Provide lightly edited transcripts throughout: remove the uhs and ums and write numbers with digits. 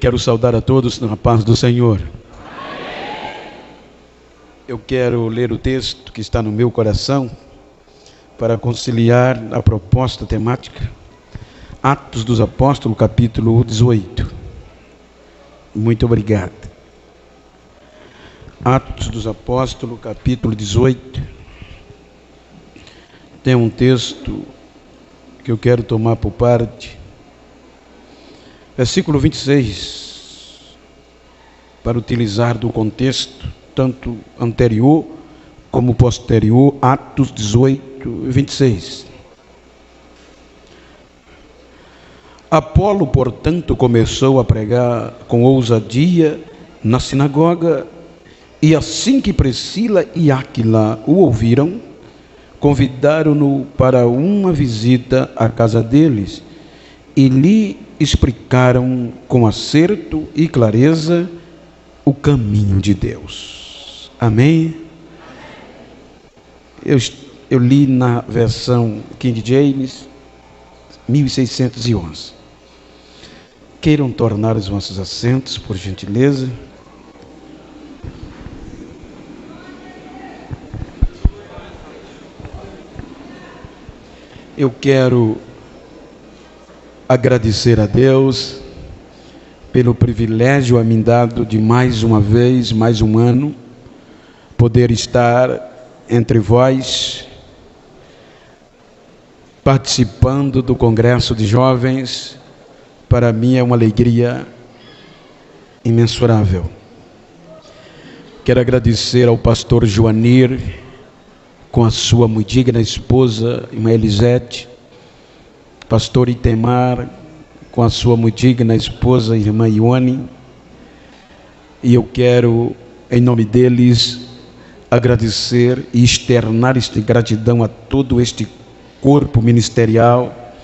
Quero saudar a todos na paz do Senhor. Eu quero ler o texto que está no meu coração para conciliar a proposta temática. Atos dos Apóstolos, capítulo 18. Muito obrigado. Atos dos Apóstolos, capítulo 18. Tem um texto que eu quero tomar por parte. Versículo 26, para utilizar do contexto, tanto anterior como posterior, Atos 18, 26. Apolo, portanto, começou a pregar com ousadia na sinagoga, e assim que Priscila e Áquila o ouviram, convidaram-no para uma visita à casa deles e lhe explicaram com acerto e clareza o caminho de Deus. Amém? Eu li na versão King James 1611. Queiram tornar os vossos assentos, por gentileza. Eu quero agradecer a Deus pelo privilégio a mim dado de mais uma vez, mais um ano, poder estar entre vós, participando do Congresso de Jovens. Para mim é uma alegria imensurável. Quero agradecer ao pastor Joanir, com a sua muito digna esposa, irmã Elisete, pastor Itemar, com a sua muito digna esposa, irmã Ione, e eu quero, em nome deles, agradecer e externar esta gratidão a todo este corpo ministerial,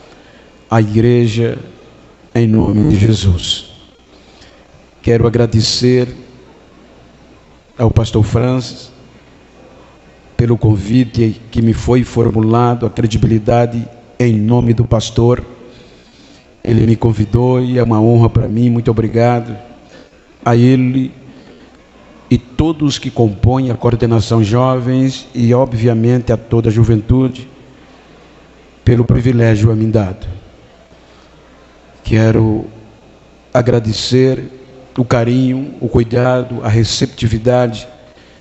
à igreja, em nome de Jesus. Quero agradecer ao pastor Francis pelo convite que me foi formulado, a credibilidade em nome do pastor. Ele me convidou e é uma honra para mim. Muito obrigado a ele e todos que compõem a coordenação jovens e obviamente a toda a juventude pelo privilégio a mim dado. Quero agradecer o carinho, o cuidado, a receptividade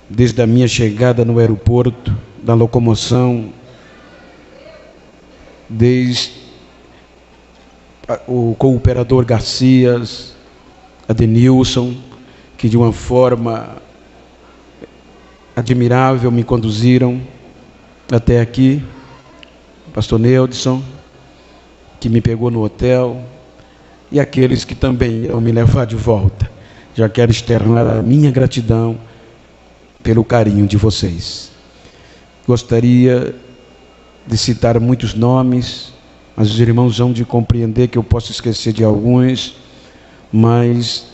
desde a minha chegada no aeroporto, da locomoção, desde o cooperador Garcias, a Denilson, que de uma forma admirável me conduziram até aqui, pastor Neudson, que me pegou no hotel, e aqueles que também irão me levar de volta. Já quero externar a minha gratidão pelo carinho de vocês. Gostaria de citar muitos nomes, mas os irmãos vão de compreender que eu posso esquecer de alguns, mas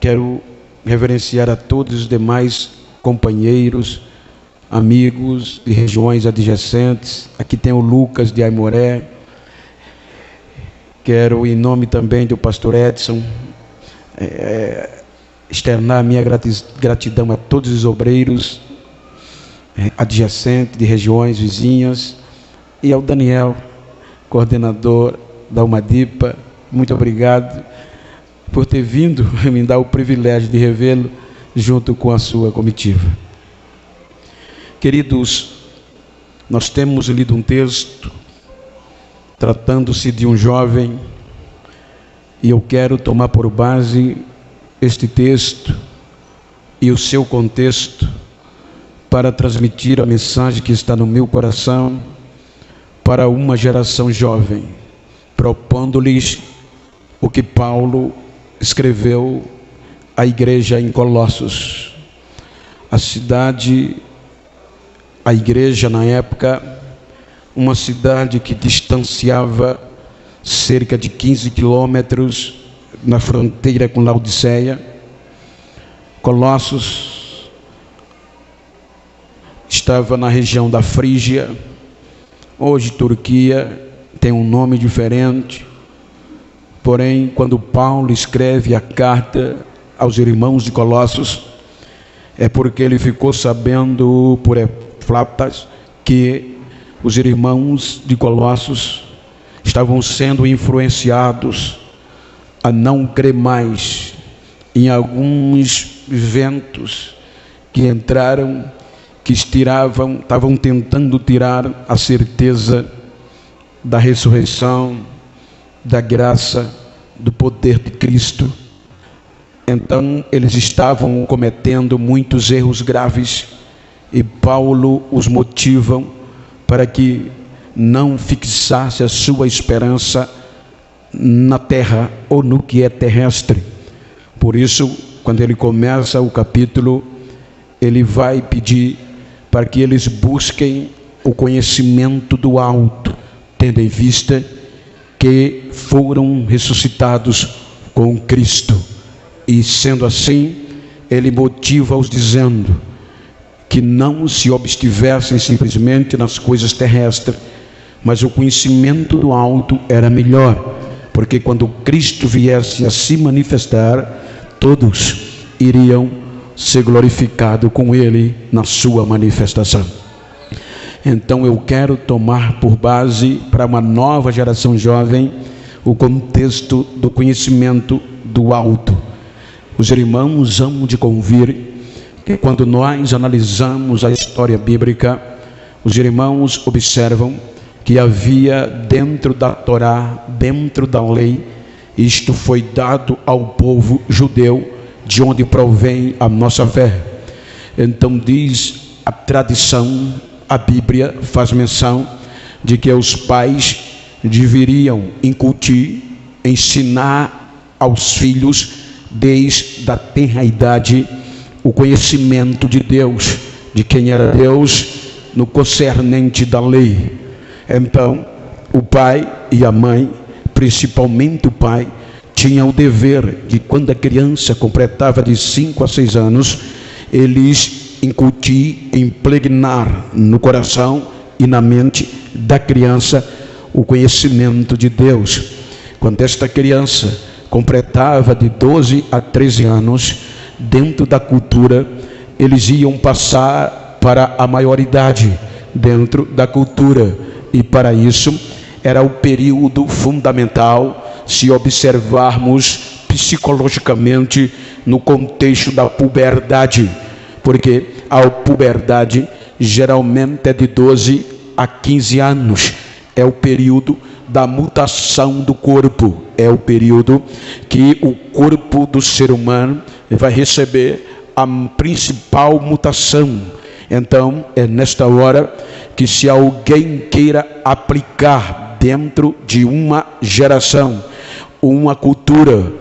quero reverenciar a todos os demais companheiros, amigos de regiões adjacentes. Aqui tem o Lucas de Aimoré. Quero, em nome também do pastor Edson, externar a minha gratidão a todos os obreiros adjacentes de regiões vizinhas, e ao Daniel, coordenador da Umadipa. Muito obrigado por ter vindo me dar o privilégio de revê-lo junto com a sua comitiva. Queridos, nós temos lido um texto tratando-se de um jovem, e eu quero tomar por base este texto e o seu contexto para transmitir a mensagem que está no meu coração para uma geração jovem, propondo-lhes o que Paulo escreveu à igreja em Colossos. A igreja na época, uma cidade que distanciava cerca de 15 quilômetros na fronteira com Laodiceia. Colossos estava na região da Frígia, hoje Turquia, tem um nome diferente, Porém, quando Paulo escreve a carta aos irmãos de Colossos, é porque ele ficou sabendo por Epáfras que os irmãos de Colossos estavam sendo influenciados a não crer mais em alguns ventos que entraram, que estavam tentando tirar a certeza da ressurreição, da graça, do poder de Cristo. Então eles estavam cometendo muitos erros graves, e Paulo os motiva para que não fixasse a sua esperança na terra ou no que é terrestre. Por isso, quando ele começa o capítulo, ele vai pedir para que eles busquem o conhecimento do alto, tendo em vista que foram ressuscitados com Cristo. E sendo assim, ele motiva-os dizendo que não se obstivessem simplesmente nas coisas terrestres, mas o conhecimento do alto era melhor, porque quando Cristo viesse a se manifestar, todos iriam ser glorificados com ele na sua manifestação. Então eu quero tomar por base para uma nova geração jovem o contexto do conhecimento do alto. Os irmãos hão de convir que quando nós analisamos a história bíblica, os irmãos observam que havia dentro da Torá, dentro da lei, isto foi dado ao povo judeu, de onde provém a nossa fé. Então diz a tradição, a Bíblia faz menção de que os pais deveriam incutir, ensinar aos filhos desde a tenra idade o conhecimento de Deus, de quem era Deus no concernente da lei. Então o pai e a mãe, principalmente o pai, tinha o dever de, quando a criança completava de 5 a 6 anos, eles incutir, impregnar no coração e na mente da criança o conhecimento de Deus. Quando esta criança completava de 12 a 13 anos, dentro da cultura, eles iam passar para a maioridade dentro da cultura, e para isso era o período fundamental, se observarmos psicologicamente no contexto da puberdade, porque a puberdade geralmente é de 12 a 15 anos, é o período da mutação do corpo, é o período que o corpo do ser humano vai receber a principal mutação. Então é nesta hora que, se alguém queira aplicar dentro de uma geração uma cultura,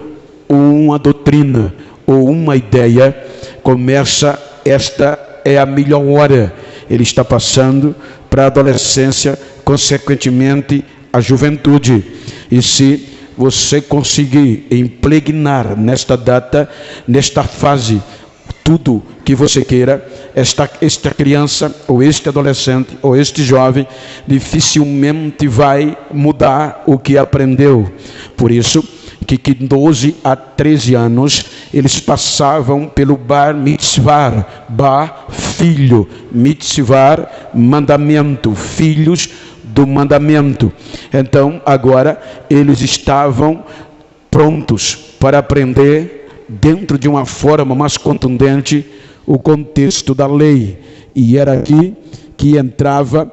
uma doutrina ou uma ideia, começa, esta é a melhor hora. Ele está passando para a adolescência, consequentemente a juventude. E se você conseguir impregnar nesta data, nesta fase, tudo que você queira, esta criança, ou este adolescente, ou este jovem, dificilmente vai mudar o que aprendeu. Por isso que 12 a 13 anos, eles passavam pelo bar mitzvah, bar, filho, mitzvah, mandamento, filhos do mandamento. Então agora eles estavam prontos para aprender, dentro de uma forma mais contundente, o contexto da lei. E era aqui que entrava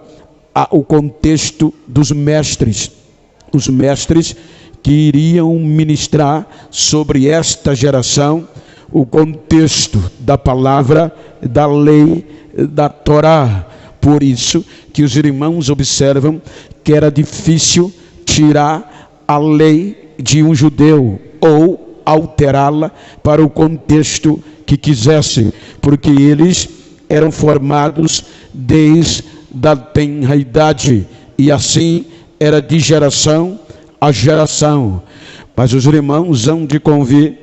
o contexto dos mestres, os mestres que iriam ministrar sobre esta geração o contexto da palavra, da lei, da Torá. Por isso que os irmãos observam que era difícil tirar a lei de um judeu ou alterá-la para o contexto que quisesse, porque eles eram formados desde a tenra idade, e assim era de geração a geração. Mas os irmãos hão de convir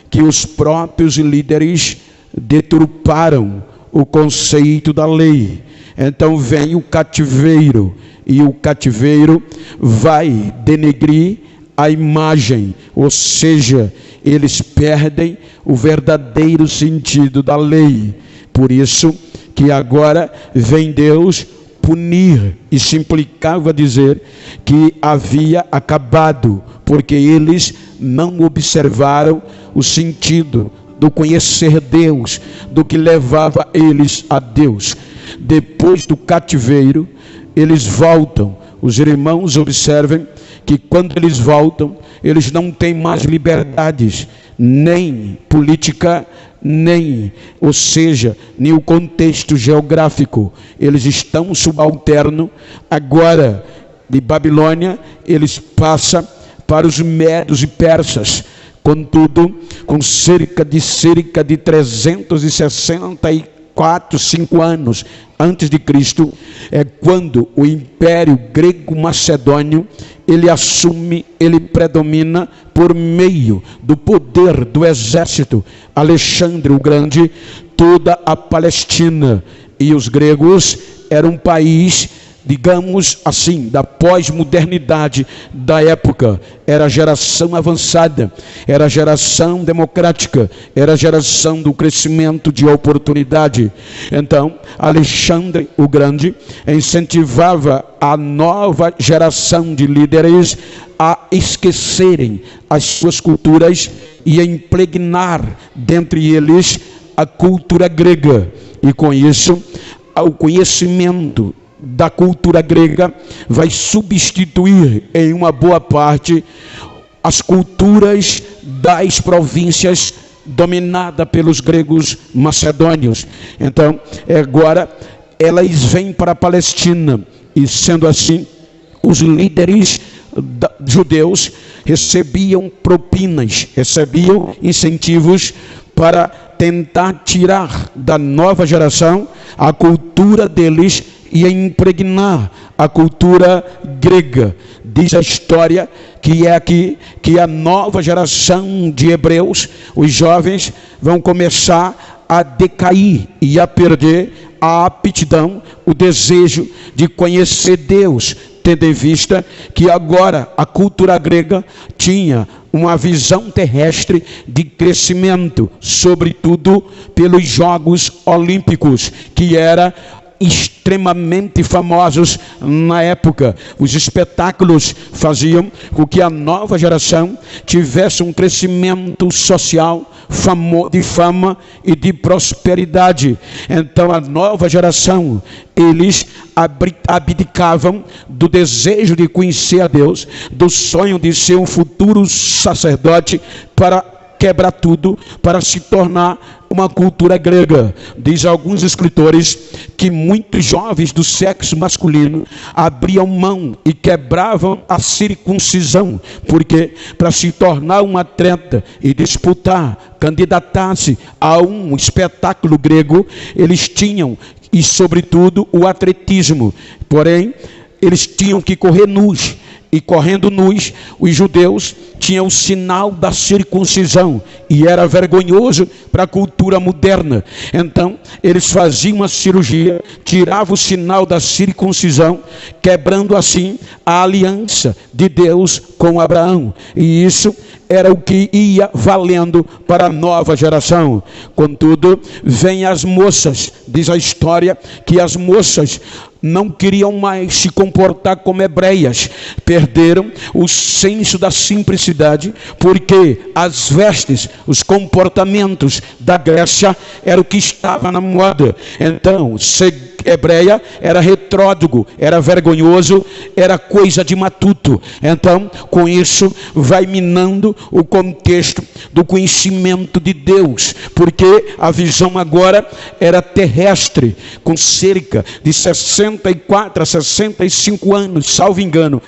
que os próprios líderes deturparam o conceito da lei. Então vem o cativeiro, e o cativeiro vai denegrir a imagem, ou seja, eles perdem o verdadeiro sentido da lei. Por isso que agora vem Deus punir, e se implicava dizer que havia acabado, porque eles não observaram o sentido do conhecer Deus, do que levava eles a Deus. Depois do cativeiro, eles voltam. Os irmãos observem que quando eles voltam, eles não têm mais liberdades, nem política, nem o contexto geográfico. Eles estão subalternos. Agora, de Babilônia, eles passam para os medos e persas. Contudo, com cerca de 364, 5 anos antes de Cristo, é quando o Império Grego-Macedônio, ele assume, ele predomina por meio do poder do exército Alexandre o Grande, toda a Palestina. E os gregos eram um país, digamos assim, da pós-modernidade da época. Era a geração avançada, era a geração democrática, era a geração do crescimento de oportunidade. Então, Alexandre o Grande incentivava a nova geração de líderes a esquecerem as suas culturas e a impregnar dentre eles a cultura grega. E com isso, o conhecimento da cultura grega vai substituir em uma boa parte as culturas das províncias dominadas pelos gregos macedônios. Então, agora elas vêm para a Palestina, e sendo assim, os líderes judeus recebiam propinas, recebiam incentivos para tentar tirar da nova geração a cultura deles e impregnar a cultura grega. Diz a história que é aqui que a nova geração de hebreus, os jovens, vão começar a decair e a perder a aptidão, o desejo de conhecer Deus, tendo em vista que agora a cultura grega tinha uma visão terrestre de crescimento, sobretudo pelos Jogos Olímpicos, que era extremamente famosos na época. Os espetáculos faziam com que a nova geração tivesse um crescimento social, de fama e de prosperidade. Então a nova geração, eles abdicavam do desejo de conhecer a Deus, do sonho de ser um futuro sacerdote, para quebrar tudo, para se tornar uma cultura grega. Diz alguns escritores que muitos jovens do sexo masculino abriam mão e quebravam a circuncisão, porque para se tornar um atleta e disputar, candidatar-se a um espetáculo grego, eles tinham, e sobretudo o atletismo, porém eles tinham que correr nus. E correndo nus, os judeus tinham o sinal da circuncisão, e era vergonhoso para a cultura moderna. Então eles faziam uma cirurgia, tiravam o sinal da circuncisão, quebrando assim a aliança de Deus com Abraão. E isso era o que ia valendo para a nova geração. Contudo, vêm as moças. Diz a história que as moças não queriam mais se comportar como hebreias, perderam o senso da simplicidade, porque as vestes, os comportamentos da Grécia era o que estava na moda. Então, ser hebreia era retrógrado, era vergonhoso, era coisa de matuto. Então, com isso, vai minando o contexto do conhecimento de Deus, porque a visão agora era terrestre, com cerca de 64 a 65 anos, salvo engano,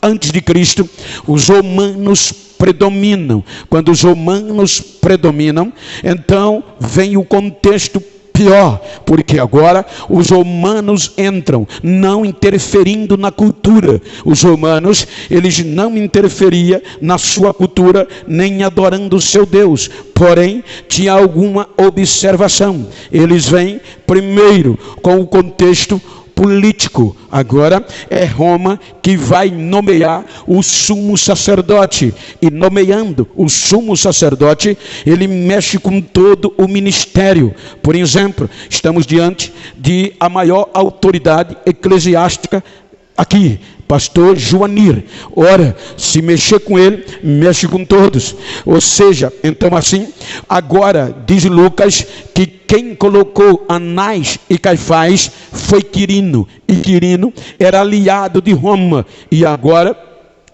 antes de Cristo, os romanos predominam. Quando os romanos predominam, então vem o contexto pior, porque agora os romanos entram, não interferindo na cultura. Os romanos, eles não interferiam na sua cultura, nem adorando o seu Deus, porém tinha alguma observação. Eles vêm primeiro com o contexto político. Agora é Roma que vai nomear o sumo sacerdote. E nomeando o sumo sacerdote, ele mexe com todo o ministério. Por exemplo, estamos diante de a maior autoridade eclesiástica aqui, pastor Joanir. Ora, se mexer com ele, mexe com todos. Ou seja, então assim, agora diz Lucas que quem colocou Anás e Caifás foi Quirino. E Quirino era aliado de Roma. E agora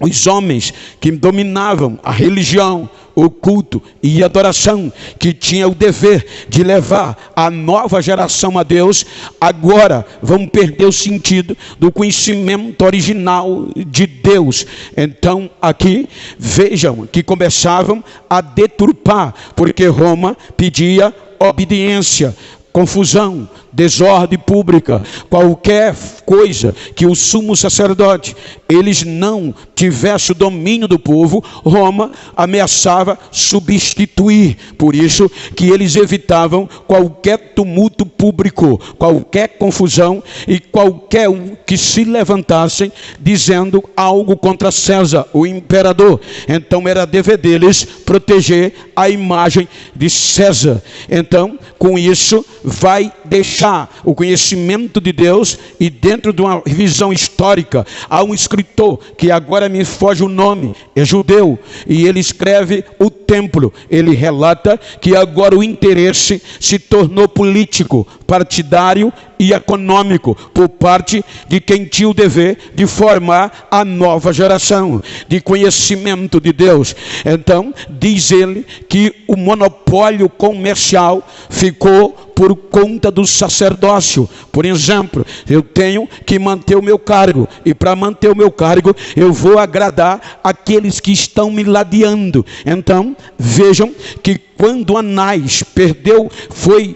os homens que dominavam a religião, o culto e a adoração, que tinha o dever de levar a nova geração a Deus, agora vão perder o sentido do conhecimento original de Deus. Então aqui vejam que começavam a deturpar, porque Roma pedia obediência, confusão, desordem pública, qualquer coisa que o sumo sacerdote, eles não tivessem o domínio do povo, Roma ameaçava substituir. Por isso que eles evitavam qualquer tumulto público, qualquer confusão e qualquer um que se levantassem dizendo algo contra César, o imperador. Então era dever deles proteger a imagem de César. Então, com isso, vai deixar o conhecimento de Deus. E dentro de uma visão histórica, há um escritor que agora me foge o nome, é judeu, e ele escreve o templo. Ele relata que agora o interesse se tornou político, partidário e econômico por parte de quem tinha o dever de formar a nova geração de conhecimento de Deus. Então diz ele que o monopólio comercial ficou por conta do sacerdócio. Por exemplo, eu tenho que manter o meu cargo, e para manter o meu cargo eu vou agradar aqueles que estão me ladeando. Então vejam que quando Anás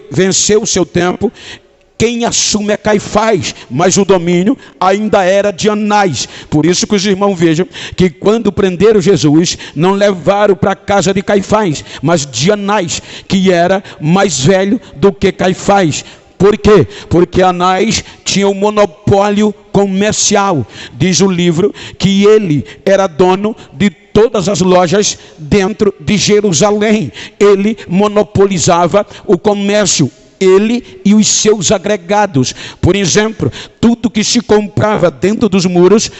venceu o seu tempo, quem assume é Caifás, mas o domínio ainda era de Anás. Por isso que os irmãos vejam que quando prenderam Jesus, não levaram para a casa de Caifás, mas de Anás, que era mais velho do que Caifás. Por quê? Porque Anás tinha um monopólio comercial. Diz o livro que ele era dono de todas as lojas dentro de Jerusalém. Ele monopolizava o comércio, ele e os seus agregados. Por exemplo, tudo que se comprava dentro dos muros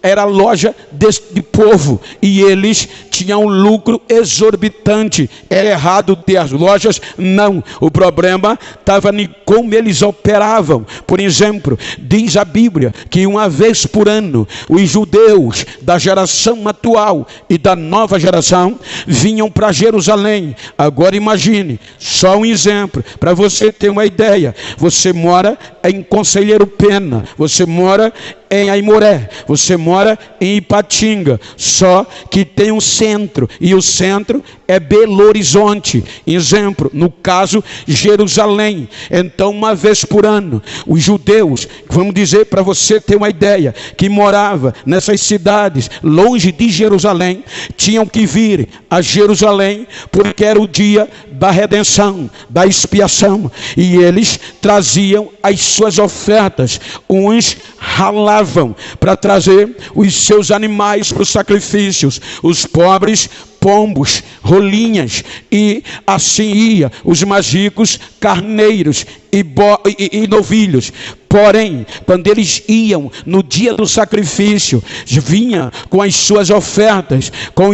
era loja deste povo, e eles tinham um lucro exorbitante. Era errado ter as lojas? Não. O problema estava em como eles operavam. Por exemplo, diz a Bíblia que uma vez por ano, os judeus da geração atual e da nova geração vinham para Jerusalém. Agora imagine, só um exemplo, para você ter uma ideia. Você mora em Conselheiro Pena, você mora em Aimoré, você mora em Ipatinga, só que tem um centro, e o centro é Belo Horizonte. Exemplo, no caso, Jerusalém. Então, uma vez por ano, os judeus, vamos dizer para você ter uma ideia, que morava nessas cidades longe de Jerusalém, tinham que vir a Jerusalém, porque era o dia da redenção, da expiação, e eles traziam as suas ofertas. Uns ralavam para trazer os seus animais para os sacrifícios, os pobres pombos, rolinhas, e assim ia os mais ricos, carneiros e novilhos. Porém, quando eles iam no dia do sacrifício, vinha com as suas ofertas, com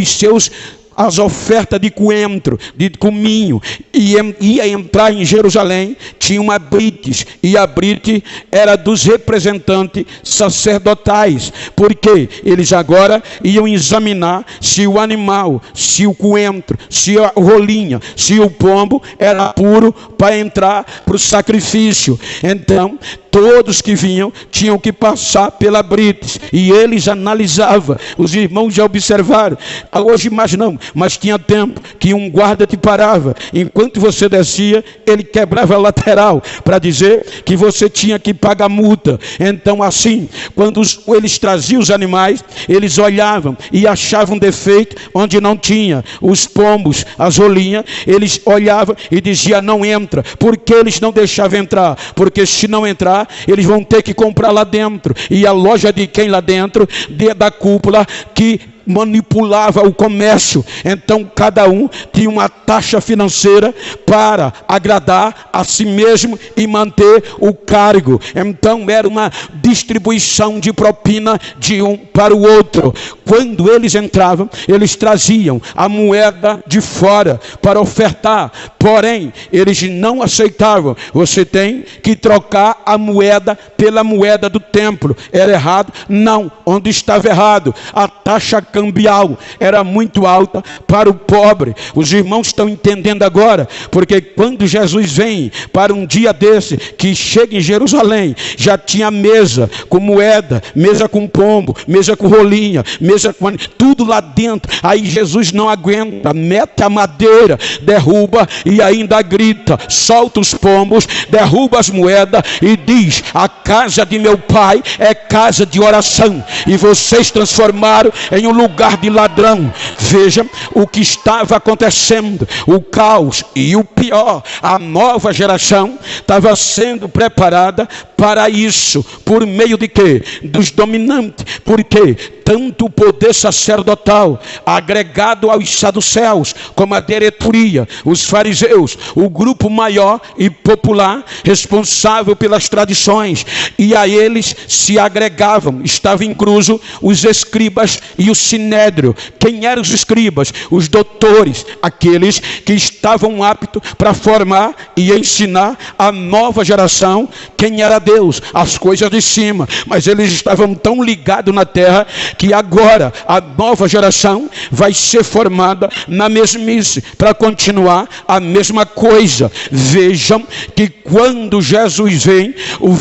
as ofertas de coentro, de cominho, e ia entrar em Jerusalém, tinha uma brites, e a brite era dos representantes sacerdotais, porque eles agora iam examinar se o animal, se o coentro, se a rolinha, se o pombo era puro para entrar para o sacrifício. Então, todos que vinham tinham que passar pela brites, e eles analisavam. Os irmãos já observaram, hoje mais não, mas tinha tempo que um guarda te parava, enquanto você descia, ele quebrava a lateral, para dizer que você tinha que pagar multa. Então assim, quando eles traziam os animais, eles olhavam e achavam defeito onde não tinha. Os pombos, as rolinhas, eles olhavam e diziam: não entra. Por que eles não deixavam entrar? Porque se não entrar, lá, eles vão ter que comprar lá dentro. E a loja de quem lá dentro? Da cúpula que manipulava o comércio. Então cada um tinha uma taxa financeira para agradar a si mesmo e manter o cargo. Então era uma distribuição de propina de um para o outro. Quando eles entravam, eles traziam a moeda de fora para ofertar, porém eles não aceitavam. Você tem que trocar a moeda pela moeda do templo. Era errado? Não. Onde estava errado? A taxa cambial era muito alta para o pobre. Os irmãos estão entendendo agora, porque quando Jesus vem para um dia desse, que chega em Jerusalém, já tinha mesa com moeda, mesa com pombo, mesa com rolinha, mesa com tudo lá dentro. Aí Jesus não aguenta, mete a madeira, derruba e ainda grita, solta os pombos, derruba as moedas e diz: a casa de meu pai é casa de oração, e vocês transformaram em um lugar de ladrão. Veja o que estava acontecendo, o caos e o pior. A nova geração estava sendo preparada para isso. Por meio de quê? Dos dominantes. Porque tanto o poder sacerdotal agregado aos saduceus, como a diretoria, os fariseus, o grupo maior e popular responsável pelas tradições, e a eles se agregavam, estavam incluso os escribas e o sinédrio. Quem eram os escribas? Os doutores, aqueles que estavam aptos para formar e ensinar a nova geração quem era Deus, as coisas de cima. Mas eles estavam tão ligados na terra que agora a nova geração vai ser formada na mesmice para continuar a mesma coisa. Vejam que quando Jesus vem, o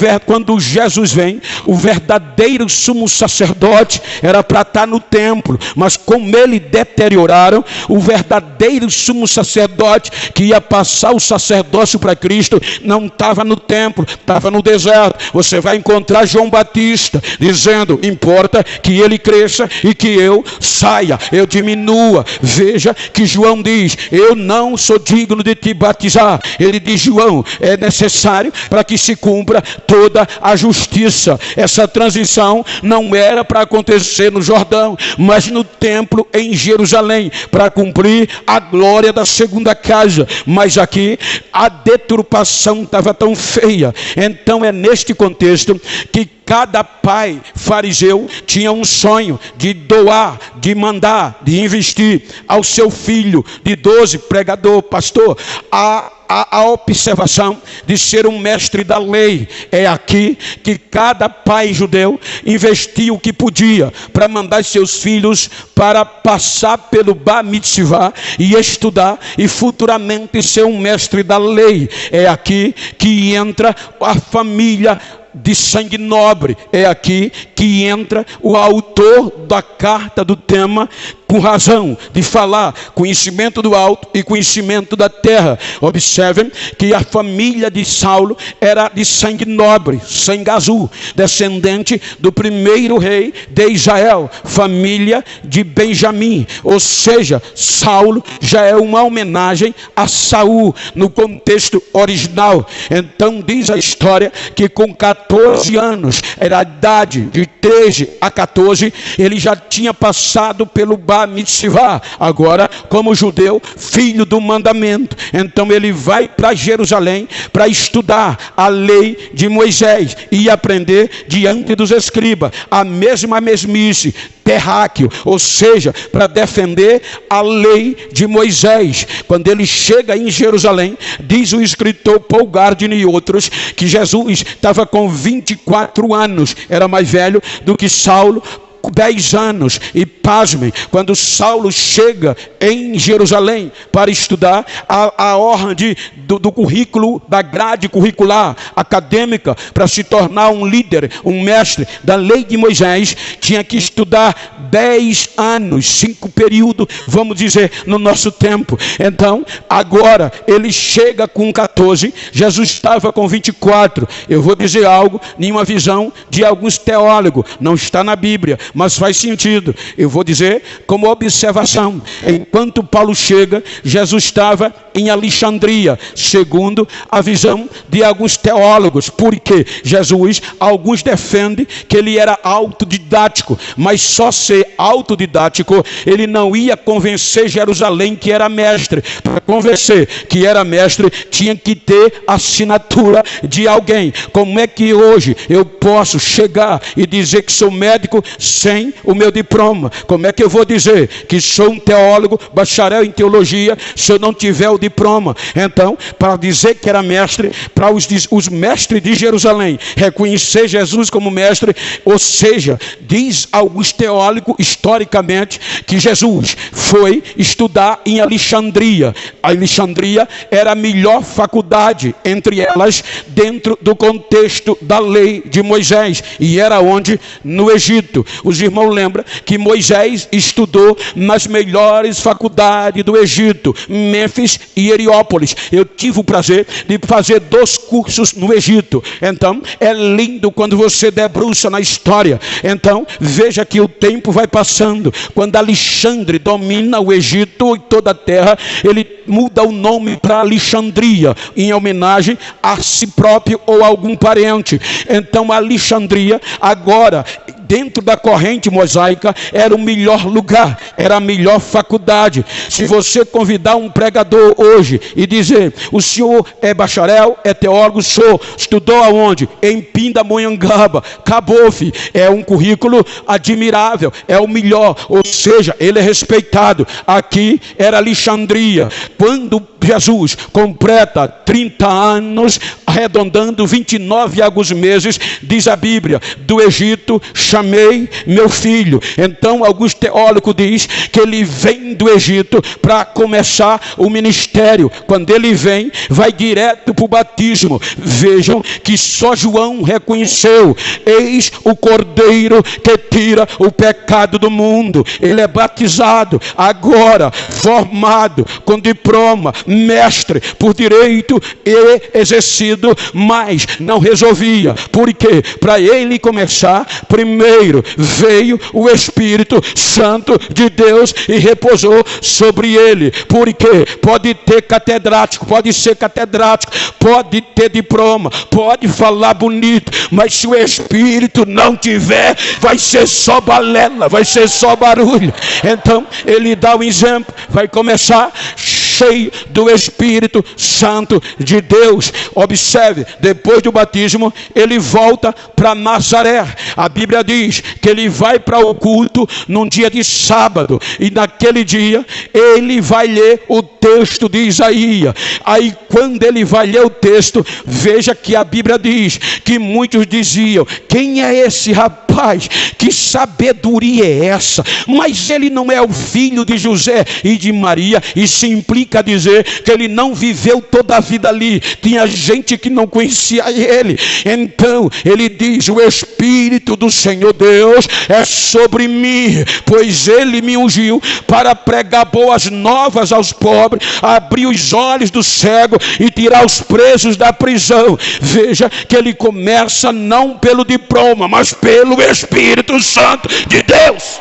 verdadeiro sumo sacerdote era para estar no templo, mas como ele deterioraram, o verdadeiro sumo sacerdote que ia passar o sacerdócio para Cristo não estava no templo, estava no deserto. Você vai encontrar João Batista dizendo: importa que ele cresça e que eu saia, eu diminua. Veja que João diz: eu não sou digno de te batizar. Ele diz: João, é necessário para que se cumpra toda a justiça. Essa transição não era para acontecer no Jordão, mas no templo em Jerusalém, para cumprir a glória da segunda casa. Mas aqui a deturpação estava tão feia. Então é neste contexto que cada pai fariseu tinha um sonho de doar, de mandar, de investir ao seu filho de 12, pregador, pastor, a observação de ser um mestre da lei. É aqui que cada pai judeu investia o que podia para mandar seus filhos para passar pelo Bar Mitzvah e estudar e futuramente ser um mestre da lei. É aqui que entra a família de sangue nobre. É aqui que entra o autor da carta do tema, com razão de falar conhecimento do alto e conhecimento da terra. Observem que a família de Saulo era de sangue nobre, sangue azul, descendente do primeiro rei de Israel, família de Benjamim. Ou seja, Saulo já é uma homenagem a Saul no contexto original. Então diz a história que com 14 anos, era a idade de 13 a 14, ele já tinha passado pelo Bar Mitzvah, agora como judeu, filho do mandamento. Então ele vai para Jerusalém para estudar a lei de Moisés e aprender diante dos escribas a mesma mesmice, terráqueo, ou seja, para defender a lei de Moisés. Quando ele chega em Jerusalém, diz o escritor Paul Gardner e outros que Jesus estava com 24 anos, era mais velho do que Saulo, 10 anos. E pasmem, quando Saulo chega em Jerusalém para estudar, a ordem do currículo, da grade curricular acadêmica, para se tornar um líder, um mestre da lei de Moisés, tinha que estudar 10 anos, 5 períodos, vamos dizer, no nosso tempo. Então, agora, ele chega com 14, Jesus estava com 24. Eu vou dizer algo, em uma visão de alguns teólogos, não está na Bíblia, mas faz sentido. Eu vou dizer como observação: enquanto Paulo chega, Jesus estava em Alexandria, segundo a visão de alguns teólogos, porque Jesus, alguns defendem que ele era autodidático, mas só ser autodidático, ele não ia convencer Jerusalém que era mestre. Para convencer que era mestre, tinha que ter assinatura de alguém. Como é que hoje eu posso chegar e dizer que sou médico sem o meu diploma? Como é que eu vou dizer que sou um teólogo, bacharel em teologia, se eu não tiver o diploma? Então, para dizer que era mestre, para os mestres de Jerusalém reconhecer Jesus como mestre, ou seja, diz alguns teólogos historicamente que Jesus foi estudar em Alexandria. Alexandria era a melhor faculdade entre elas, dentro do contexto da lei de Moisés, e era onde? No Egito. Os irmãos lembram que Moisés estudou nas melhores faculdades do Egito, Mênfis e Heliópolis. Eu tive o prazer de fazer 2 cursos no Egito. Então é lindo quando você debruça na história. Então veja que o tempo vai passando. Quando Alexandre domina o Egito e toda a terra, ele muda o nome para Alexandria, em homenagem a si próprio ou a algum parente. Então Alexandria agora, dentro da corrente mosaica, era o melhor lugar, era a melhor faculdade. Se você convidar um pregador hoje e dizer: o senhor é bacharel, é teólogo, sou, estudou aonde? Em Pindamonhangaba, acabou, filho. É um currículo admirável, é o melhor, ou seja, ele é respeitado. Aqui era Alexandria. Quando Jesus completa 30 anos, arredondando 29 e alguns meses, diz a Bíblia: do Egito chamei meu filho. Então alguns teólogos dizem que ele vem do Egito para começar o ministério. Quando ele vem, vai direto para o batismo. Vejam que só João reconheceu: eis o Cordeiro que tira o pecado do mundo. Ele é batizado agora, formado com diploma, mestre por direito e exercido, mas não resolvia. Porque para ele começar, primeiro veio o Espírito Santo de Deus e repousou sobre ele. Porque pode ter catedrático, pode ser catedrático, pode ter diploma, pode falar bonito, mas se o Espírito não tiver, vai ser só balela, vai ser só barulho. Então ele dá o exemplo, vai começar cheio do Espírito Santo de Deus. Observe, depois do batismo, ele volta para Nazaré. A Bíblia diz que ele vai para o culto num dia de sábado, e naquele dia ele vai ler o texto de Isaías. Aí quando ele vai ler o texto, veja que a Bíblia diz que muitos diziam: quem é esse rapaz? Que sabedoria é essa? Mas ele não é o filho de José e de Maria. Isso implica dizer que ele não viveu toda a vida ali. Tinha gente que não conhecia ele. Então ele diz: o Espírito do Senhor Deus é sobre mim, pois ele me ungiu para pregar boas novas aos pobres, abrir os olhos do cego e tirar os presos da prisão. Veja que ele começa não pelo diploma, mas pelo Espírito Santo de Deus.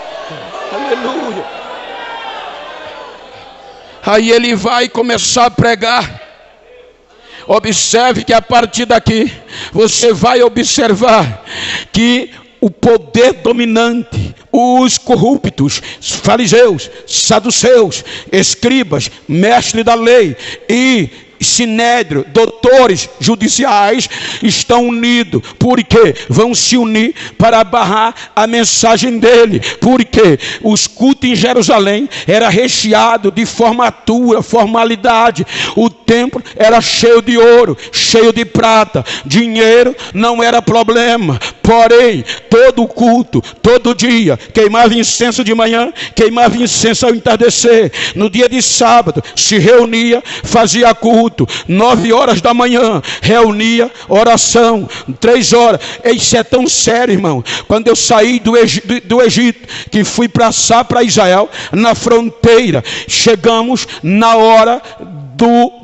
Aleluia. Aí ele vai começar a pregar. Observe que a partir daqui você vai observar que o poder dominante, os corruptos, fariseus, saduceus, escribas, mestres da lei e sinédrio, doutores judiciais, estão unidos. Porque vão se unir para barrar a mensagem dele. Porque os cultos em Jerusalém era recheado de formatura, formalidade. O templo era cheio de ouro, cheio de prata. Dinheiro não era problema. Porém, todo culto, todo dia, queimava incenso de manhã, queimava incenso ao entardecer. No dia de sábado se reunia, fazia culto. 9 horas da manhã, reunia, oração, 3 horas. Isso é tão sério, irmão. Quando eu saí do Egito, que fui passar para Israel, na fronteira, chegamos na hora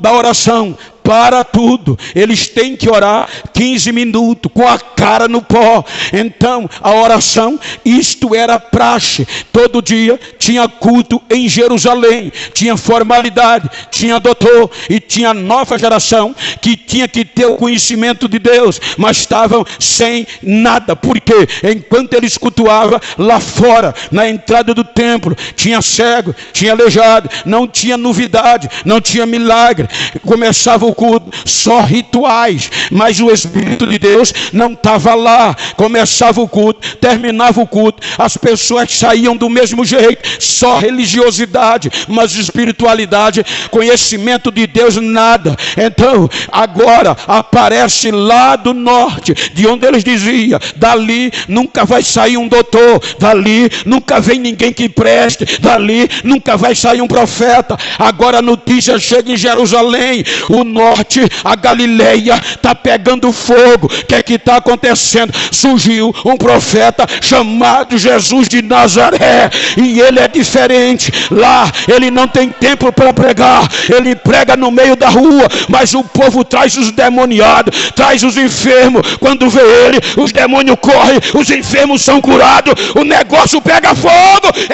da oração. para tudo. Eles têm que orar 15 minutos com a cara no pó. Então a oração, isto era praxe. Todo dia tinha culto em Jerusalém, tinha formalidade, tinha doutor e tinha nova geração que tinha que ter o conhecimento de Deus, mas estavam sem nada. Porque enquanto eles cultuavam lá fora, na entrada do templo, tinha cego, tinha aleijado, não tinha novidade, não tinha milagre. Começava o culto, só rituais, mas o Espírito de Deus não estava lá. Começava o culto, terminava o culto, as pessoas saíam do mesmo jeito, só religiosidade, mas espiritualidade, conhecimento de Deus, nada. Então agora aparece lá do norte, de onde eles diziam: dali nunca vai sair um doutor, dali nunca vem ninguém que preste, dali nunca vai sair um profeta. Agora a notícia chega em Jerusalém, o norte, a Galileia está pegando fogo. O que é que está acontecendo? Surgiu um profeta chamado Jesus de Nazaré, e ele é diferente. Lá ele não tem tempo para pregar, ele prega no meio da rua, mas o povo traz os demoniados, traz os enfermos. Quando vê ele, os demônios correm, os enfermos são curados, o negócio pega fogo.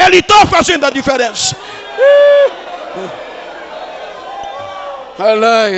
Ele está fazendo a diferença. Aleluia.